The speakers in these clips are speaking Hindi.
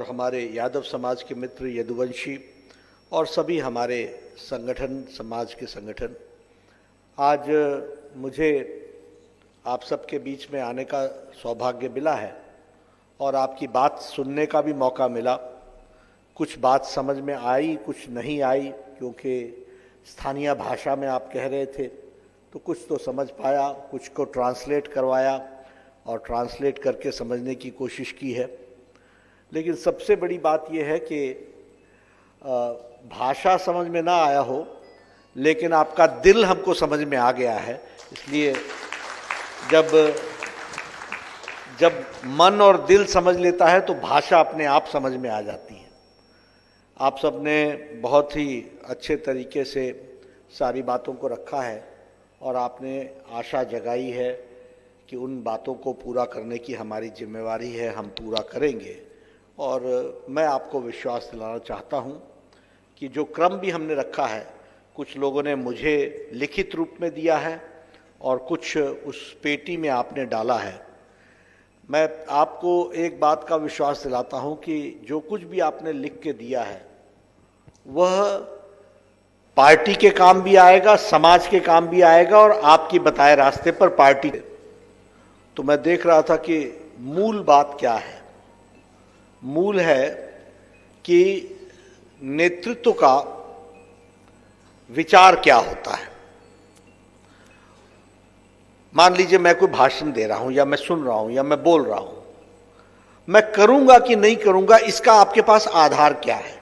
और हमारे यादव समाज के मित्र यदुवंशी और सभी हमारे संगठन, समाज के संगठन, आज मुझे आप सबके बीच में आने का सौभाग्य मिला है और आपकी बात सुनने का भी मौका मिला। कुछ बात समझ में आई, कुछ नहीं आई, क्योंकि स्थानीय भाषा में आप कह रहे थे, तो कुछ तो समझ पाया, कुछ को ट्रांसलेट करवाया और ट्रांसलेट करके समझने की कोशिश की है। लेकिन सबसे बड़ी बात यह है कि भाषा समझ में ना आया हो, लेकिन आपका दिल हमको समझ में आ गया है। इसलिए जब मन और दिल समझ लेता है तो भाषा अपने आप समझ में आ जाती है। आप सब ने बहुत ही अच्छे तरीके से सारी बातों को रखा है और आपने आशा जगाई है कि उन बातों को पूरा करने की हमारी जिम्मेवारी है, हम पूरा करेंगे। और मैं आपको विश्वास दिलाना चाहता हूं कि जो क्रम भी हमने रखा है, कुछ लोगों ने मुझे लिखित रूप में दिया है और कुछ उस पेटी में आपने डाला है। मैं आपको एक बात का विश्वास दिलाता हूं कि जो कुछ भी आपने लिख के दिया है वह पार्टी के काम भी आएगा, समाज के काम भी आएगा और आपकी बताए रास्ते पर पार्टी। तो मैं देख रहा था कि मूल बात क्या है। मूल है कि नेतृत्व का विचार क्या होता है। मान लीजिए मैं कोई भाषण दे रहा हूं या मैं सुन रहा हूं या मैं बोल रहा हूं, मैं करूंगा कि नहीं करूंगा, इसका आपके पास आधार क्या है?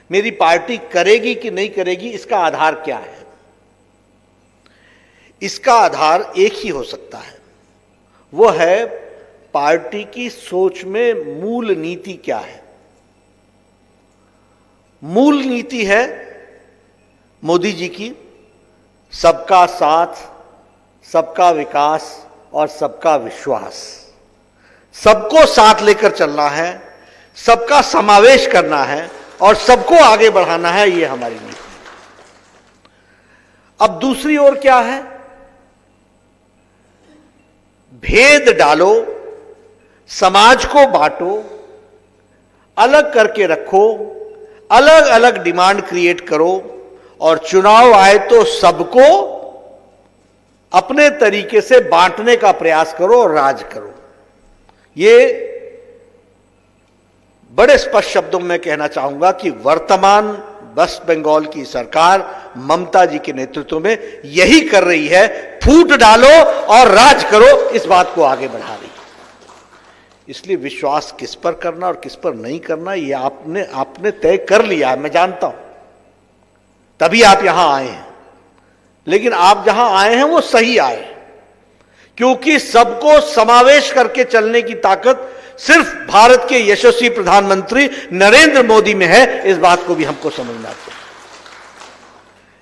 मेरी पार्टी करेगी कि नहीं करेगी, इसका आधार क्या है? इसका आधार एक ही हो सकता है, वो है पार्टी की सोच में मूल नीति क्या है। मूल नीति है मोदी जी की सबका साथ, सबका विकास और सबका विश्वास। सबको साथ लेकर चलना है, सबका समावेश करना है और सबको आगे बढ़ाना है, ये हमारी नीति। अब दूसरी ओर क्या है? भेद डालो, समाज को बांटो, अलग करके रखो, अलग अलग डिमांड क्रिएट करो और चुनाव आए तो सबको अपने तरीके से बांटने का प्रयास करो और राज करो। ये बड़े स्पष्ट शब्दों में कहना चाहूंगा कि वर्तमान वेस्ट बंगाल की सरकार ममता जी के नेतृत्व में यही कर रही है। फूट डालो और राज करो, इस बात को आगे बढ़ा रही है। इसलिए विश्वास किस पर करना और किस पर नहीं करना, ये आपने तय कर लिया है, मैं जानता हूं, तभी आप यहां आए हैं। लेकिन आप जहां आए हैं वो सही आए, क्योंकि सबको समावेश करके चलने की ताकत सिर्फ भारत के यशस्वी प्रधानमंत्री नरेंद्र मोदी में है। इस बात को भी हमको समझना चाहिए।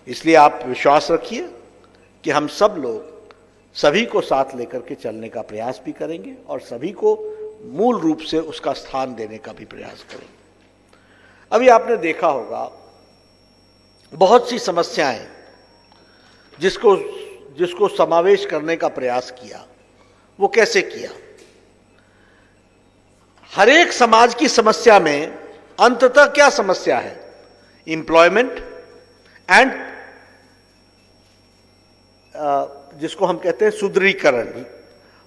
इसलिए आप विश्वास रखिए कि हम सब लोग सभी को साथ लेकर के चलने का प्रयास भी करेंगे और सभी को मूल रूप से उसका स्थान देने का भी प्रयास करेंगे। अभी आपने देखा होगा बहुत सी समस्याएं जिसको समावेश करने का प्रयास किया। वो कैसे किया? हर एक समाज की समस्या में अंततः क्या समस्या है? एम्प्लॉयमेंट एंड जिसको हम कहते हैं सुदृढ़ीकरण,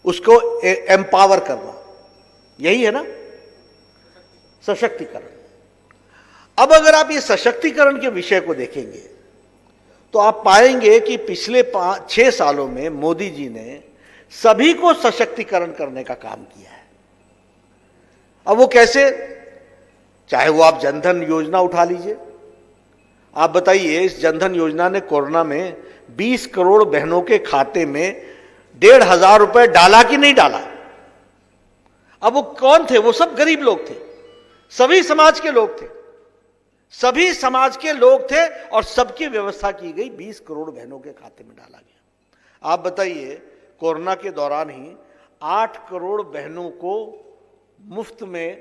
उसको एम्पावर करना, यही है ना, सशक्तिकरण। अब अगर आप ये सशक्तिकरण के विषय को देखेंगे तो आप पाएंगे कि पिछले 6 सालों में मोदी जी ने सभी को सशक्तिकरण करने का काम किया है। अब वो कैसे? चाहे वो आप जनधन योजना उठा लीजिए। आप बताइए, इस जनधन योजना ने कोरोना में 20 करोड़ बहनों के खाते में 1,500 रुपए डाला कि नहीं डाला? अब वो कौन थे? वो सब गरीब लोग थे, सभी समाज के लोग थे, सभी समाज के लोग थे और सबकी व्यवस्था की गई, 20 करोड़ बहनों के खाते में डाला गया। आप बताइए, कोरोना के दौरान ही 8 करोड़ बहनों को मुफ्त में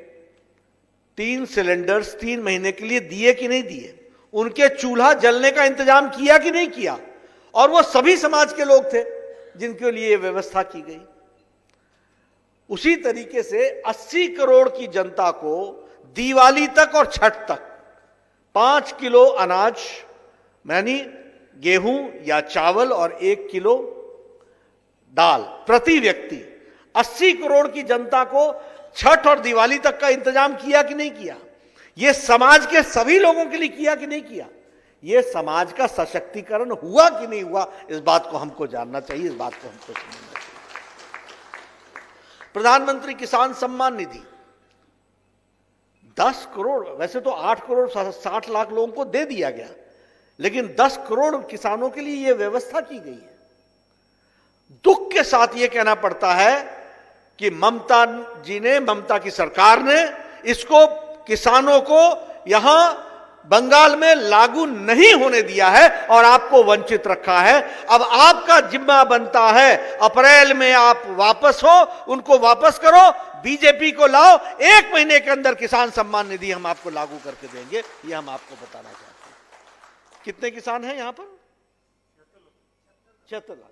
3 सिलेंडर्स 3 महीने के लिए दिए कि नहीं दिए? उनके चूल्हा जलने का इंतजाम किया कि नहीं किया? और वो सभी समाज के लोग थे जिनके लिए व्यवस्था की गई। उसी तरीके से 80 करोड़ की जनता को दिवाली तक और छठ तक 5 किलो अनाज यानी गेहूं या चावल और 1 किलो दाल प्रति व्यक्ति, 80 करोड़ की जनता को छठ और दिवाली तक का इंतजाम किया कि नहीं किया? यह समाज के सभी लोगों के लिए किया कि नहीं किया? यह समाज का सशक्तिकरण हुआ कि नहीं हुआ? इस बात को हमको जानना चाहिए, इस बात को हमको समझना चाहिए। प्रधानमंत्री किसान सम्मान निधि 10 करोड़, वैसे तो 8 करोड़ 60 लाख लोगों को दे दिया गया, लेकिन 10 करोड़ किसानों के लिए यह व्यवस्था की गई है। दुख के साथ यह कहना पड़ता है कि ममता जी ने, ममता की सरकार ने इसको किसानों को यहां बंगाल में लागू नहीं होने दिया है और आपको वंचित रखा है। अब आपका जिम्मा बनता है, अप्रैल में आप वापस हो, उनको वापस करो, बीजेपी को लाओ, 1 महीने के अंदर किसान सम्मान निधि हम आपको लागू करके देंगे। यह हम आपको बताना चाहते हैं। कितने किसान हैं यहां पर? 76 लाख,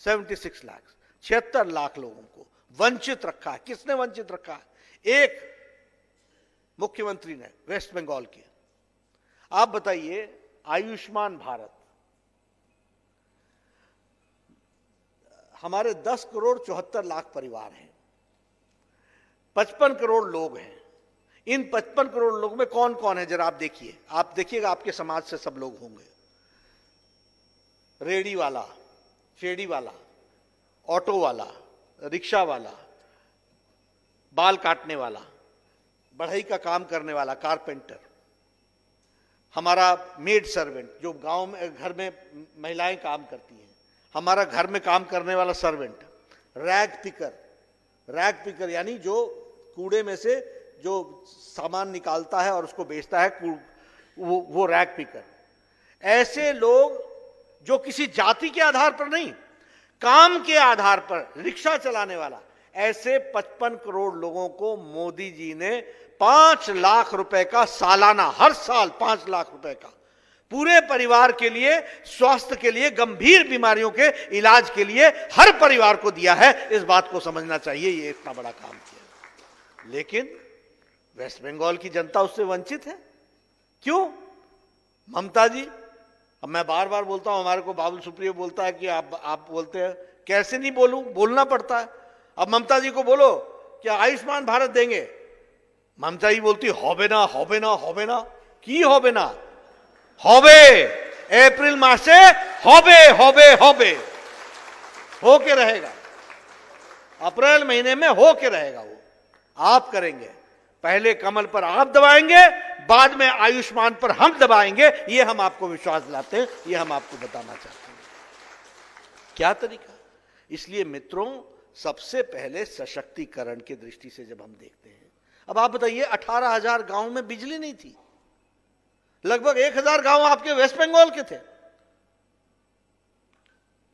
76 लाख, 76 लाख लोगों को वंचित रखा है। किसने वंचित रखा है? एक मुख्यमंत्री ने, वेस्ट बंगाल के। आप बताइए, आयुष्मान भारत, हमारे 10 करोड़ 74 लाख परिवार हैं, 55 करोड़ लोग हैं। इन 55 करोड़ लोगों में कौन कौन है जरा आप देखिए, आप देखिएगा, आपके समाज से सब लोग होंगे। रेडी वाला, फेडी वाला, ऑटो वाला, रिक्शा वाला, बाल काटने वाला, बढ़ई का काम करने वाला, कारपेंटर, हमारा मेड सर्वेंट जो गांव में, घर में महिलाएं काम करती हैं, हमारा घर में काम करने वाला servant, rag picker, rag picker यानी जो कूड़े में से जो सामान निकालता है और उसको बेचता है, वो रैग पिकर। ऐसे लोग जो किसी जाति के आधार पर नहीं, काम के आधार पर रिक्शा चलाने वाला, ऐसे 55 करोड़ लोगों को मोदी जी ने 5 लाख रुपए का सालाना, हर साल 5 लाख रुपए का पूरे परिवार के लिए, स्वास्थ्य के लिए, गंभीर बीमारियों के इलाज के लिए हर परिवार को दिया है। इस बात को समझना चाहिए, ये इतना बड़ा काम किया। लेकिन वेस्ट बंगाल की जनता उससे वंचित है। क्यों? ममता जी, अब मैं बार बार बोलता हूं, हमारे को बाबुल सुप्रियो बोलता है कि आप बोलते हैं, कैसे नहीं बोलूं, बोलना पड़ता है। अब ममता जी को बोलो क्या आयुष्मान भारत देंगे, ममता जी बोलती होबे ना, होबे ना, होबे ना, की होबे ना, होबे, अप्रैल मास से होबे होबे होबे हो के रहेगा, अप्रैल महीने में हो के रहेगा। वो आप करेंगे, पहले कमल पर आप दबाएंगे, बाद में आयुष्मान पर हम दबाएंगे। ये हम आपको विश्वास दिलाते हैं, ये हम आपको बताना चाहते हैं क्या तरीका। इसलिए मित्रों, सबसे पहले सशक्तिकरण की दृष्टि से जब हम देखते हैं, अब आप बताइए 18,000 गांव में बिजली नहीं थी, लगभग 1,000 गांव आपके वेस्ट बंगाल के थे।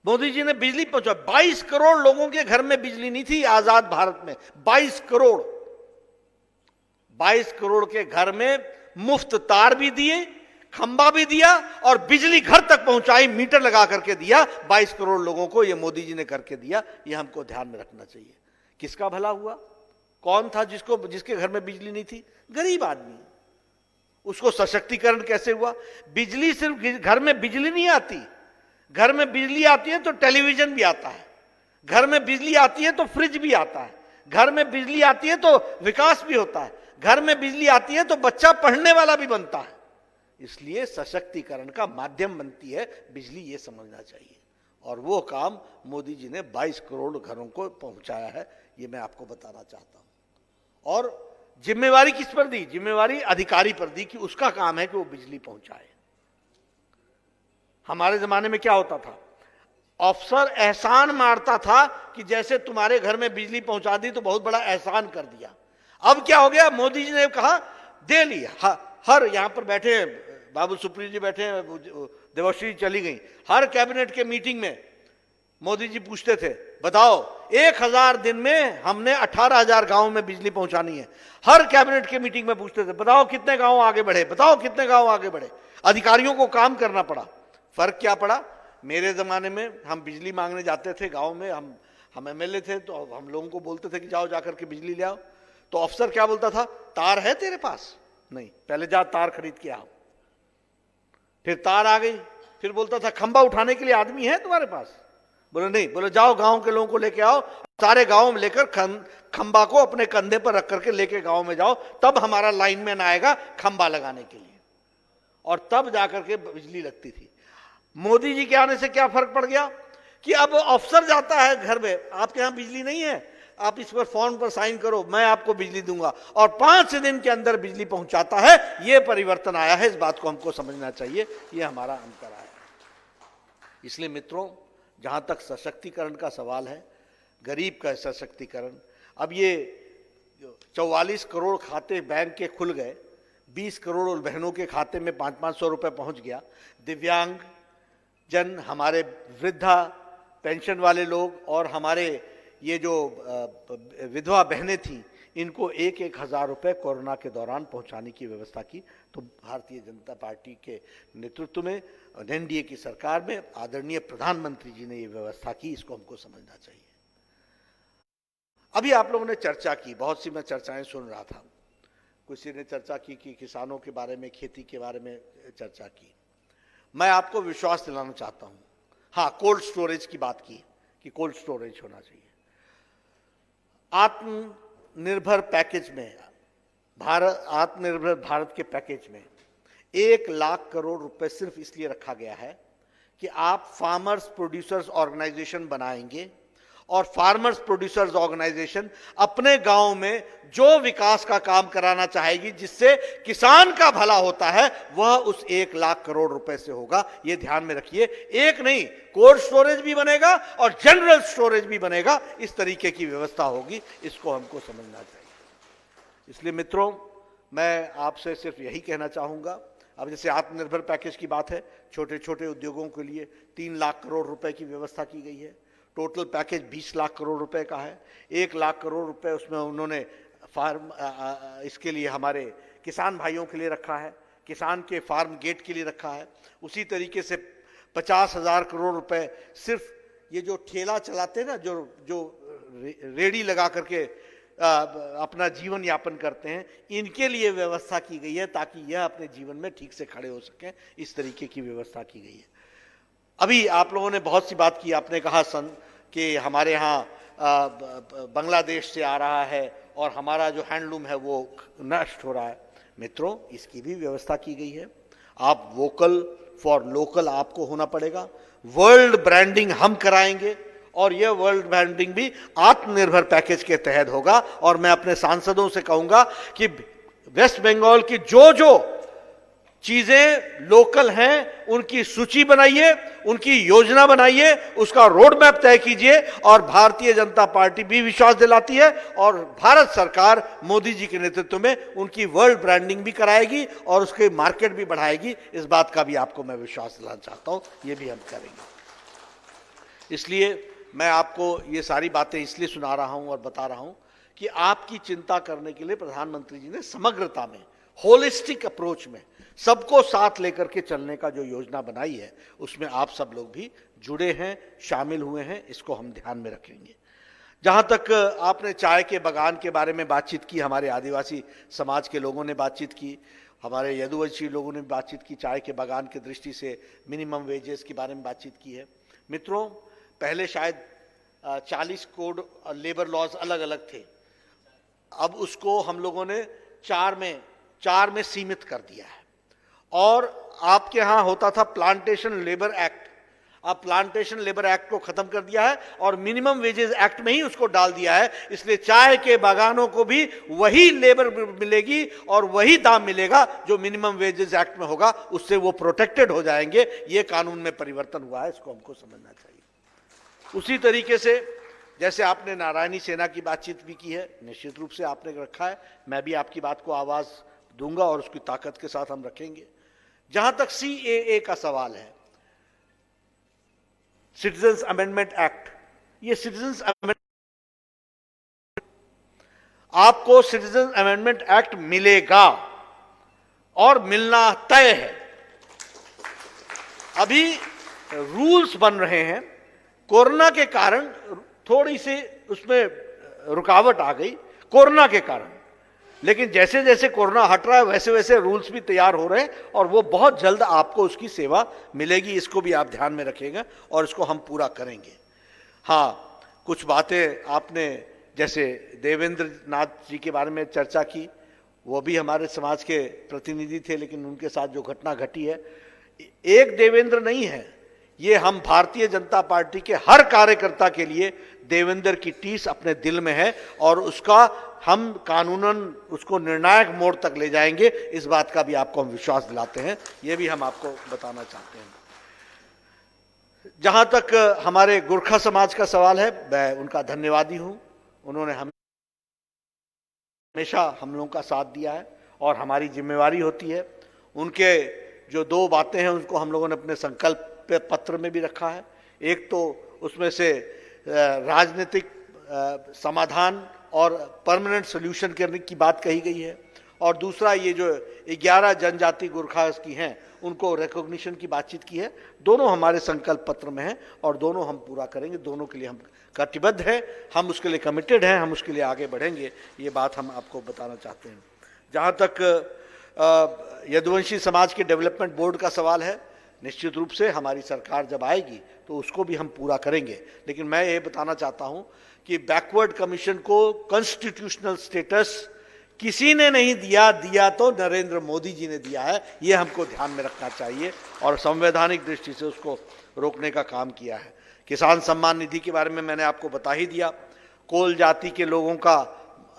मोदी जी ने बिजली पहुंचा, 22 करोड़ लोगों के घर में बिजली नहीं थी आजाद भारत में। 22 करोड़ के घर में मुफ्त तार भी दिए, खंबा भी दिया और बिजली घर तक पहुंचाई, मीटर लगा करके दिया। 22 करोड़ लोगों को ये मोदी जी ने करके दिया। ये हमको ध्यान में रखना चाहिए। किसका भला हुआ? कौन था जिसके घर में बिजली नहीं थी? गरीब आदमी। उसको सशक्तिकरण कैसे हुआ? बिजली सिर्फ घर में बिजली नहीं आती, घर में बिजली आती है तो टेलीविजन भी आता है, घर में बिजली आती है तो फ्रिज भी आता है, घर में बिजली आती है तो विकास भी होता है, घर में बिजली आती है तो बच्चा पढ़ने वाला भी बनता है। इसलिए सशक्तिकरण का माध्यम बनती है बिजली, ये समझना चाहिए। और वो काम मोदी जी ने 22 करोड़ घरों को पहुंचाया है, ये मैं आपको बताना चाहता हूं। और जिम्मेवारी किस पर दी? जिम्मेवारी अधिकारी पर दी कि उसका काम है कि वो बिजली पहुंचाए। हमारे जमाने में क्या होता था? अफसर एहसान मारता था कि जैसे तुम्हारे घर में बिजली पहुंचा दी तो बहुत बड़ा एहसान कर दिया। अब क्या हो गया? मोदी जी ने कहा दे लिया। हर यहां पर बैठे बाबू सुप्रियो जी बैठे, देवश्री चली गई, हर कैबिनेट के मीटिंग में मोदी जी पूछते थे बताओ 1000 दिन में हमने 18,000 गांव में बिजली पहुंचानी है। हर कैबिनेट के मीटिंग में पूछते थे बताओ कितने गांव आगे बढ़े, बताओ कितने गांव आगे बढ़े। अधिकारियों को काम करना पड़ा। फर्क क्या पड़ा? मेरे जमाने में हम बिजली मांगने जाते थे गांव में, हम एमएलए थे तो हम लोगों को बोलते थे कि जाओ जाकर के बिजली ले आओ, तो अफसर क्या बोलता था, तार है तेरे पास? नहीं, पहले जा तार खरीद के आओ। फिर तार आ गई, फिर बोलता था खंबा उठाने के लिए आदमी है तुम्हारे पास? बोले नहीं। बोले जाओ गांव के लोगों को लेके आओ, सारे गांव में लेकर खंबा को अपने कंधे पर रख करके लेके गांव में जाओ, तब हमारा लाइनमैन आएगा खंबा लगाने के लिए, और तब जाकर के बिजली लगती थी। मोदी जी के आने से क्या फर्क पड़ गया कि अब अफसर जाता है घर में, आपके यहां बिजली नहीं है, आप इस पर फॉर्म पर साइन करो, मैं आपको बिजली दूंगा, और 5 दिन के अंदर बिजली पहुंचाता है। यह परिवर्तन आया है, इस बात को हमको समझना चाहिए, यह हमारा अंतर आया है। इसलिए मित्रों, जहां तक सशक्तिकरण का सवाल है, गरीब का सशक्तिकरण, अब ये 44 करोड़ खाते बैंक के खुल गए, 20 करोड़ बहनों के खाते में 500-500 रुपए पहुंच गया। दिव्यांग जन, हमारे वृद्धा पेंशन वाले लोग और हमारे ये जो विधवा बहनें थी, इनको 1-1 हज़ार रुपये कोरोना के दौरान पहुंचाने की व्यवस्था की। तो भारतीय जनता पार्टी के नेतृत्व में एनडीए की सरकार में आदरणीय प्रधानमंत्री जी ने ये व्यवस्था की, इसको हमको समझना चाहिए। अभी आप लोगों ने चर्चा की, बहुत सी मैं चर्चाएं सुन रहा था, किसी ने चर्चा की कि किसानों के बारे में, खेती के बारे में चर्चा की। मैं आपको विश्वास दिलाना चाहता हूं, हाँ, कोल्ड स्टोरेज की बात की कि कोल्ड स्टोरेज होना चाहिए। आत्मनिर्भर पैकेज में, आत्मनिर्भर भारत के पैकेज में 1 लाख करोड़ रुपए सिर्फ इसलिए रखा गया है कि आप फार्मर्स प्रोड्यूसर्स ऑर्गेनाइजेशन बनाएंगे, और फार्मर्स प्रोड्यूसर्स ऑर्गेनाइजेशन अपने गांव में जो विकास का काम कराना चाहेगी, जिससे किसान का भला होता है, वह उस 1 लाख करोड़ रुपए से होगा। यह ध्यान में रखिए। एक नहीं, कोल्ड स्टोरेज भी बनेगा और जनरल स्टोरेज भी बनेगा, इस तरीके की व्यवस्था होगी, इसको हमको समझना चाहिए। इसलिए मित्रों, मैं आपसे सिर्फ यही कहना चाहूंगा, अब जैसे आत्मनिर्भर पैकेज की बात है, छोटे छोटे उद्योगों के लिए 3 लाख करोड़ रुपए की व्यवस्था की गई है। टोटल पैकेज 20 लाख करोड़ रुपए का है। 1 लाख करोड़ रुपए उसमें उन्होंने इसके लिए हमारे किसान भाइयों के लिए रखा है, किसान के फार्म गेट के लिए रखा है। उसी तरीके से 50,000 करोड़ रुपए सिर्फ ये जो ठेला चलाते हैं ना, जो रेडी लगा करके अपना जीवन यापन करते हैं, इनके लिए व्यवस्था की गई है, ताकि यह अपने जीवन में ठीक से खड़े हो सकें। इस तरीके की व्यवस्था की गई है। अभी आप लोगों ने बहुत सी बात की, आपने कहा कि हमारे यहाँ बांग्लादेश से आ रहा है और हमारा जो हैंडलूम है वो नष्ट हो रहा है। मित्रों, इसकी भी व्यवस्था की गई है। आप वोकल फॉर लोकल आपको होना पड़ेगा। वर्ल्ड ब्रांडिंग हम कराएंगे, और यह वर्ल्ड ब्रांडिंग भी आत्मनिर्भर पैकेज के तहत होगा। और मैं अपने सांसदों से कहूंगा कि वेस्ट बंगाल की जो जो चीजें लोकल हैं, उनकी सूची बनाइए, उनकी योजना बनाइए, उसका रोड मैप तय कीजिए। और भारतीय जनता पार्टी भी विश्वास दिलाती है, और भारत सरकार मोदी जी के नेतृत्व में उनकी वर्ल्ड ब्रांडिंग भी कराएगी और उसके मार्केट भी बढ़ाएगी। इस बात का भी आपको मैं विश्वास दिलाना चाहता हूं, ये भी हम करेंगे। इसलिए मैं आपको ये सारी बातें इसलिए सुना रहा हूं और बता रहा हूं कि आपकी चिंता करने के लिए प्रधानमंत्री जी ने समग्रता में, होलिस्टिक अप्रोच में, सबको साथ लेकर के चलने का जो योजना बनाई है, उसमें आप सब लोग भी जुड़े हैं, शामिल हुए हैं। इसको हम ध्यान में रखेंगे। जहां तक आपने चाय के बागान के बारे में बातचीत की, हमारे आदिवासी समाज के लोगों ने बातचीत की, हमारे यदुवंशी लोगों ने बातचीत की, चाय के बागान की दृष्टि से मिनिमम वेजेस के बारे में बातचीत की है। मित्रों, पहले शायद 40 कोड लेबर लॉज अलग अलग थे, अब उसको हम लोगों ने 4 में सीमित कर दिया है। और आपके यहां होता था प्लांटेशन लेबर एक्ट, अब प्लांटेशन लेबर एक्ट को खत्म कर दिया है और मिनिमम वेजेस एक्ट में ही उसको डाल दिया है। इसलिए चाय के बागानों को भी वही लेबर मिलेगी और वही दाम मिलेगा जो मिनिमम वेजेस एक्ट में होगा, उससे वो प्रोटेक्टेड हो जाएंगे। ये कानून में परिवर्तन हुआ है, इसको हमको समझना चाहिए। उसी तरीके से जैसे आपने नारायणी सेना की बातचीत भी की है, निश्चित रूप से आपने रखा है, मैं भी आपकी बात को आवाज दूंगा और उसकी ताकत के साथ हम रखेंगे। जहां तक CAA का सवाल है, सिटीजन्स अमेंडमेंट एक्ट, ये सिटीजन्स अमेंडमेंट, आपको सिटीजन्स अमेंडमेंट एक्ट मिलेगा और मिलना तय है। अभी रूल्स बन रहे हैं, कोरोना के कारण थोड़ी सी उसमें रुकावट आ गई कोरोना के कारण, लेकिन जैसे जैसे कोरोना हट रहा है वैसे वैसे रूल्स भी तैयार हो रहे हैं और वो बहुत जल्द आपको उसकी सेवा मिलेगी। इसको भी आप ध्यान में रखिएगा और इसको हम पूरा करेंगे। हाँ, कुछ बातें आपने जैसे देवेंद्र नाथ जी के बारे में चर्चा की, वो भी हमारे समाज के प्रतिनिधि थे, लेकिन उनके साथ जो घटना घटी है, एक देवेंद्र नहीं है, ये हम भारतीय जनता पार्टी के हर कार्यकर्ता के लिए देवेंद्र की टीस अपने दिल में है और उसका हम कानूनन उसको निर्णायक मोड़ तक ले जाएंगे। इस बात का भी आपको हम विश्वास दिलाते हैं, ये भी हम आपको बताना चाहते हैं। जहां तक हमारे गोरखा समाज का सवाल है, मैं उनका धन्यवादी हूं। उन्होंने हमेशा हम लोगों का साथ दिया है और हमारी जिम्मेवारी होती है। उनके जो 2 बातें हैं उनको हम लोगों ने अपने संकल्प पत्र में भी रखा है। एक तो उसमें से राजनीतिक समाधान और परमानेंट सोल्यूशन करने की बात कही गई है, और दूसरा ये जो 11 जनजाति गोरखा की हैं उनको रिकॉग्निशन की बातचीत की है। दोनों हमारे संकल्प पत्र में हैं और दोनों हम पूरा करेंगे। दोनों के लिए हम कटिबद्ध हैं, हम उसके लिए कमिटेड हैं, हम उसके लिए आगे बढ़ेंगे। ये बात हम आपको बताना चाहते हैं। जहाँ तक यदुवंशी समाज के डेवलपमेंट बोर्ड का सवाल है, निश्चित रूप से हमारी सरकार जब आएगी तो उसको भी हम पूरा करेंगे। लेकिन मैं ये बताना चाहता हूं कि बैकवर्ड कमीशन को कॉन्स्टिट्यूशनल स्टेटस किसी ने नहीं दिया, दिया तो नरेंद्र मोदी जी ने दिया है। ये हमको ध्यान में रखना चाहिए और संवैधानिक दृष्टि से उसको रोकने का काम किया है। किसान सम्मान निधि के बारे में मैंने आपको बता ही दिया। कोल जाति के लोगों का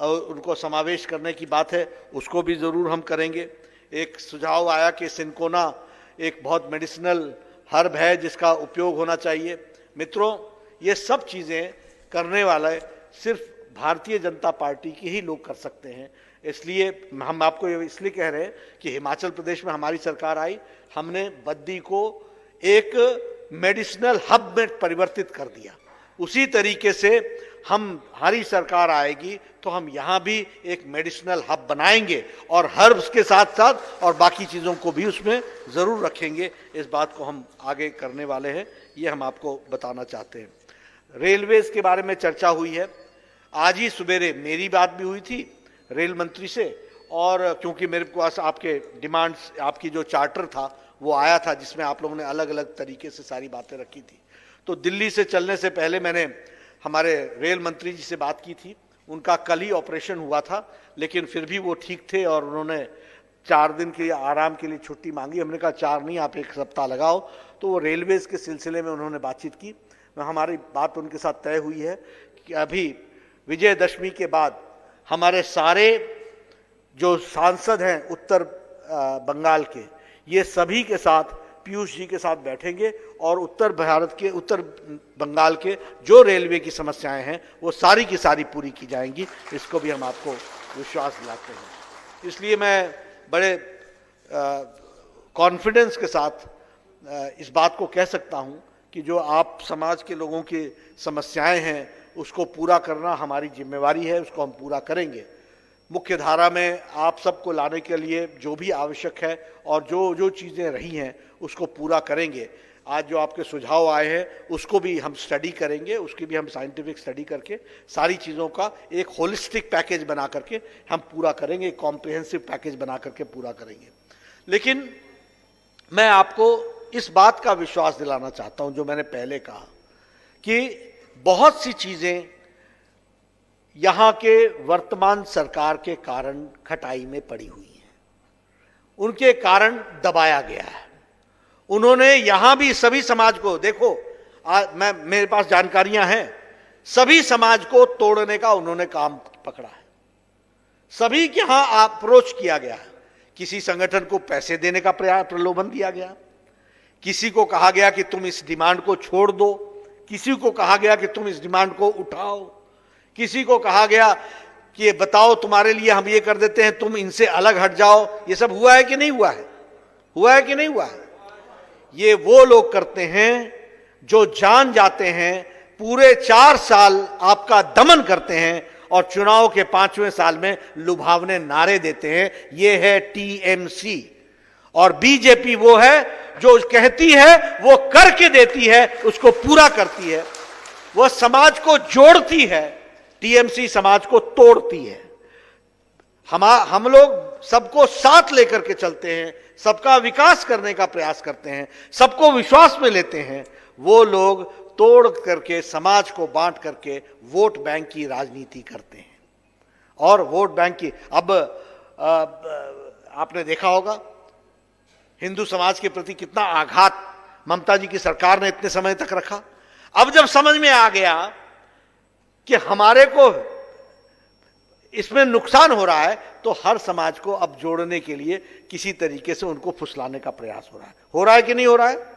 उनको समावेश करने की बात है, उसको भी ज़रूर हम करेंगे। एक सुझाव आया कि सिंकोना एक बहुत मेडिसिनल हर्ब है जिसका उपयोग होना चाहिए। मित्रों, ये सब चीज़ें करने वाले सिर्फ भारतीय जनता पार्टी के ही लोग कर सकते हैं। इसलिए हम आपको ये इसलिए कह रहे हैं कि हिमाचल प्रदेश में हमारी सरकार आई, हमने बद्दी को एक मेडिसिनल हब में परिवर्तित कर दिया। उसी तरीके से हमारी सरकार आएगी तो हम यहाँ भी एक मेडिसिनल हब बनाएंगे और हर्ब्स के साथ साथ और बाकी चीज़ों को भी उसमें ज़रूर रखेंगे। इस बात को हम आगे करने वाले हैं, ये हम आपको बताना चाहते हैं। रेलवेज़ के बारे में चर्चा हुई है। आज ही सवेरे मेरी बात भी हुई थी रेल मंत्री से, और क्योंकि मेरे पास आपके डिमांड्स, आपकी जो चार्टर था वो आया था जिसमें आप लोगों ने अलग अलग तरीके से सारी बातें रखी थी, तो दिल्ली से चलने से पहले मैंने हमारे रेल मंत्री जी से बात की थी। उनका कल ही ऑपरेशन हुआ था, लेकिन फिर भी वो ठीक थे और उन्होंने 4 दिन के आराम के लिए छुट्टी मांगी। हमने कहा 4 नहीं, आप 1 सप्ताह लगाओ। तो वो रेलवेज़ के सिलसिले में उन्होंने बातचीत की। हमारी बात उनके साथ तय हुई है कि अभी विजयदशमी के बाद हमारे सारे जो सांसद हैं उत्तर बंगाल के, ये सभी के साथ पीयूष जी के साथ बैठेंगे और उत्तर भारत के, उत्तर बंगाल के जो रेलवे की समस्याएं हैं वो सारी की सारी पूरी की जाएंगी। इसको भी हम आपको विश्वास दिलाते हैं। इसलिए मैं बड़े कॉन्फिडेंस के साथ इस बात को कह सकता हूं कि जो आप समाज के लोगों की समस्याएं हैं उसको पूरा करना हमारी जिम्मेवारी है, उसको हम पूरा करेंगे। मुख्य धारा में आप सबको लाने के लिए जो भी आवश्यक है और जो जो चीज़ें रही हैं उसको पूरा करेंगे। आज जो आपके सुझाव आए हैं उसको भी हम स्टडी करेंगे, उसकी भी हम साइंटिफिक स्टडी करके सारी चीज़ों का एक होलिस्टिक पैकेज बना करके हम पूरा करेंगे, एक कॉम्प्रिहेंसिव पैकेज बना करके पूरा करेंगे। लेकिन मैं आपको इस बात का विश्वास दिलाना चाहता हूं, जो मैंने पहले कहा कि बहुत सी चीज़ें यहाँ के वर्तमान सरकार के कारण खटाई में पड़ी हुई हैं, उनके कारण दबाया गया है। उन्होंने यहाँ भी सभी समाज को, देखो मेरे पास जानकारियां हैं, सभी समाज को तोड़ने का उन्होंने काम पकड़ा है। सभी के यहाँ अप्रोच किया गया है। किसी संगठन को पैसे देने का प्रलोभन दिया गया, किसी को कहा गया कि तुम इस डिमांड को छोड़ दो, किसी को कहा गया कि तुम इस डिमांड को उठाओ, किसी को कहा गया कि ये बताओ तुम्हारे लिए हम ये कर देते हैं, तुम इनसे अलग हट जाओ। ये सब हुआ है कि नहीं हुआ है? हुआ है कि नहीं हुआ है? ये वो लोग करते हैं जो जान जाते हैं, पूरे 4 साल आपका दमन करते हैं और चुनाव के 5वें साल में लुभावने नारे देते हैं। ये है टीएमसी। और बीजेपी वो है जो कहती है वो करके देती है, उसको पूरा करती है। वह समाज को जोड़ती है, टीएमसी समाज को तोड़ती है। हम लोग सबको साथ लेकर के चलते हैं, सबका विकास करने का प्रयास करते हैं, सबको विश्वास में लेते हैं। वो लोग तोड़ करके, समाज को बांट करके वोट बैंक की राजनीति करते हैं। और वोट बैंक की अब आपने देखा होगा हिंदू समाज के प्रति कितना आघात ममता जी की सरकार ने इतने समय तक रखा। अब जब समझ में आ गया कि हमारे को इसमें नुकसान हो रहा है, तो हर समाज को अब जोड़ने के लिए किसी तरीके से उनको फुसलाने का प्रयास हो रहा है कि नहीं हो रहा है?